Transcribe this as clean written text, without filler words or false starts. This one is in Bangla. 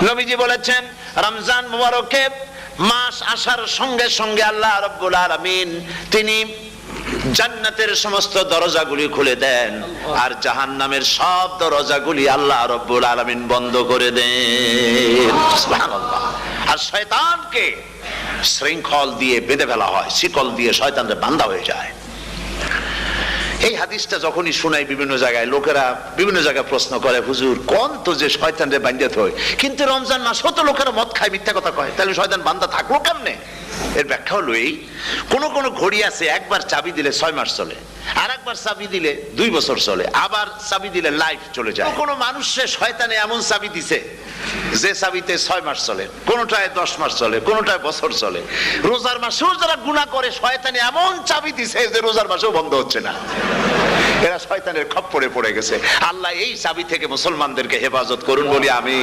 নবীজি বলেছেন রমজান মুবারকে মাস আসার সঙ্গে সঙ্গে আল্লাহ রাব্বুল আলামিন তিনি জান্নাতের সমস্ত দরজাগুলি খুলে দেন আর জাহান্নামের সব দরজাগুলি আল্লাহ রাব্বুল আলামিন বন্ধ করে দেন। সুবহানাল্লাহ। আর শয়তানকে শৃঙ্খল দিয়ে বেঁধে ফেলা হয়, শিকল দিয়ে শয়তানরে বাঁধা হয়ে যায়। এই হাদিসটা যখনই শোনাই বিভিন্ন জায়গায় লোকেরা বিভিন্ন জায়গায় প্রশ্ন করে, হুজুর কোন তো যে শয়তানরে বাঁধতে হয়, কিন্তু রমজান মাস হতো লোকেরা মদ খায়, মিথ্যা কথা কয়, তাহলে শয়তান বাঁধা থাকলো কেমনে? এর ব্যাখ্যা হলো এই, কোন কোন ঘড়ি আছে একবার চাবি দিলে 6 মাস চলে, আর একবার চাবি দিলে 2 বছর চলে, আবার চাবি দিলে লাইফ চলে যায়। কোন মানুষের শয়তানে এমন চাবি দিছে যে চাবিতে 6 মাস চলে, কোনটায় 10 মাস চলে, কোনটায় বছর চলে। রোজার মাসেও যারা গুনাহ করে শয়তানে এমন চাবি দিছে যে রোজার মাসেও বন্ধ হচ্ছে না। এরা শয়তানের খপ্পরে পড়ে গেছে। আল্লাহ এই চাবি থেকে মুসলমানদেরকে হেফাজত করুন বলি আমি।